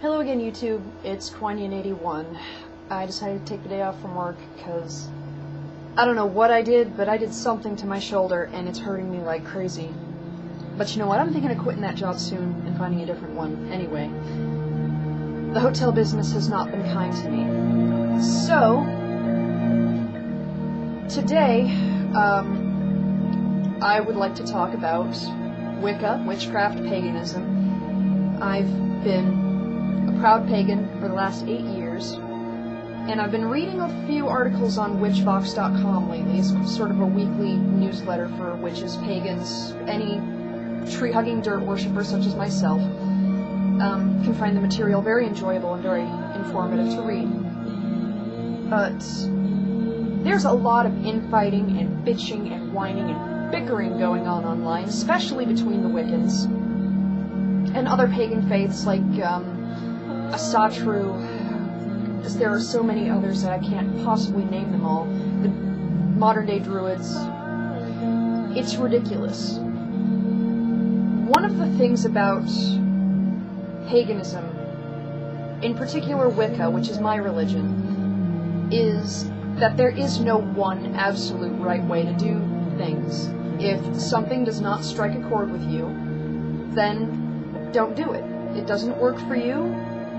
Hello again, YouTube. It's Quanian81. I decided to take the day off from work because I don't know what I did, but I did something to my shoulder and it's hurting me like crazy. But you know what? I'm thinking of quitting that job soon and finding a different one. Anyway, the hotel business has not been kind to me. So, today, I would like to talk about Wicca, witchcraft, paganism. I've been a proud pagan for the last 8 years, and I've been reading a few articles on witchvox.com lately. It's sort of a weekly newsletter for witches, pagans, any tree-hugging dirt worshippers such as myself. Can find the material very enjoyable and very informative to read. But there's a lot of infighting and bitching and whining and bickering going on online, especially between the Wiccans and other pagan faiths like Asatru. There are so many others that I can't possibly name them all. The modern-day Druids. It's ridiculous. One of the things about paganism, in particular Wicca, which is my religion, is that there is no one absolute right way to do things. If something does not strike a chord with you, then don't do it. It doesn't work for you,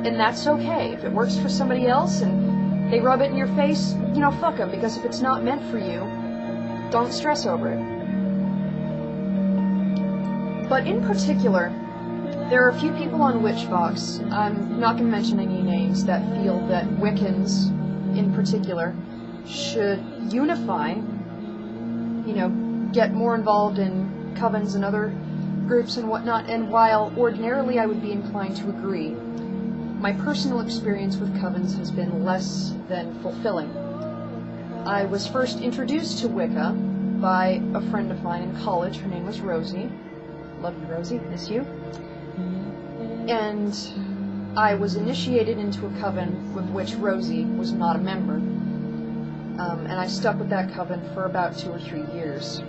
and that's okay. If it works for somebody else and they rub it in your face, you know, fuck them, because if it's not meant for you, don't stress over it. But in particular, there are a few people on Witchvox, I'm not going to mention any names, that feel that Wiccans, in particular, should unify, you know, get more involved in Covens and other groups and whatnot, and while ordinarily I would be inclined to agree, my personal experience with Covens has been less than fulfilling. I was first introduced to Wicca by a friend of mine in college. Her name was Rosie. Love you, Rosie. Miss you. And I was initiated into a coven with which Rosie was not a member. And I stuck with that coven for about 2 or 3 years.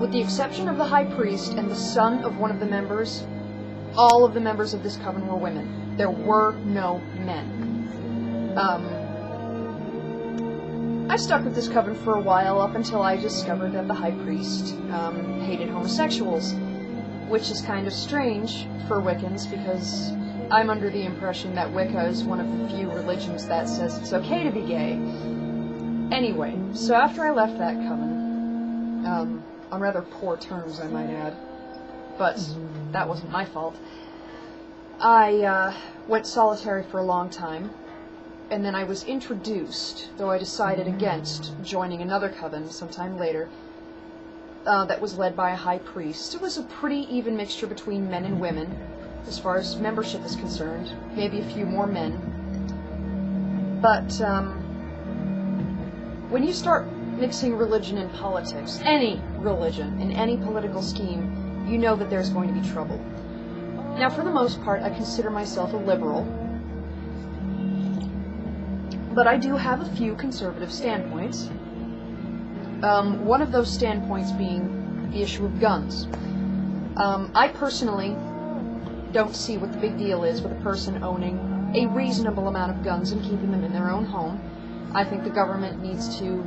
With the exception of the high priest and the son of one of the members, all of the members of this coven were women. There were no men. I stuck with this coven for a while, up until I discovered that the high priest hated homosexuals, which is kind of strange for Wiccans, because I'm under the impression that Wicca is one of the few religions that says it's okay to be gay. Anyway, so after I left that coven, on rather poor terms, I might add, but that wasn't my fault, I went solitary for a long time, and then I was introduced, though I decided against joining another coven sometime later, that was led by a high priest. It was a pretty even mixture between men and women, as far as membership is concerned, maybe a few more men. But when you start mixing religion and politics, any religion, in any political scheme, you know that there's going to be trouble. Now, for the most part, I consider myself a liberal, but I do have a few conservative standpoints. One of those standpoints being the issue of guns. I personally don't see what the big deal is with a person owning a reasonable amount of guns and keeping them in their own home. I think the government needs to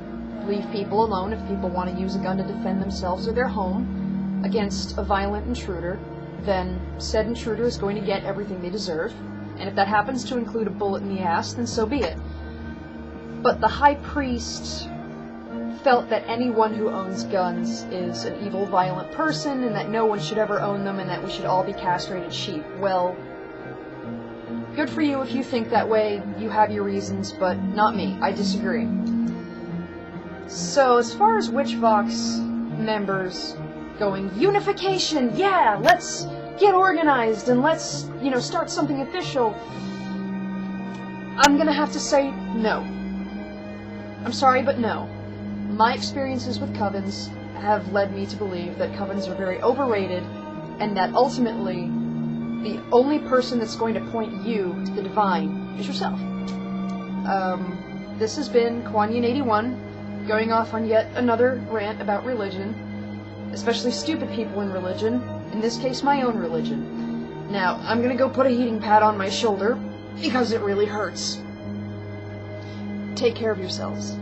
leave people alone. If people want to use a gun to defend themselves or their home against a violent intruder, then said intruder is going to get everything they deserve. And if that happens to include a bullet in the ass, then so be it. But the high priest felt that anyone who owns guns is an evil, violent person, and that no one should ever own them, and that we should all be castrated sheep. Well, good for you if you think that way. You have your reasons, but not me. I disagree. So, as far as Witchvox members going, unification, yeah, let's get organized, and let's, you know, start something official, I'm gonna have to say no. I'm sorry, but no. My experiences with covens have led me to believe that covens are very overrated, and that ultimately the only person that's going to point you to the divine is yourself. This has been Quanian81, going off on yet another rant about religion, especially stupid people in religion, in this case my own religion. Now, I'm gonna go put a heating pad on my shoulder, because it really hurts. Take care of yourselves.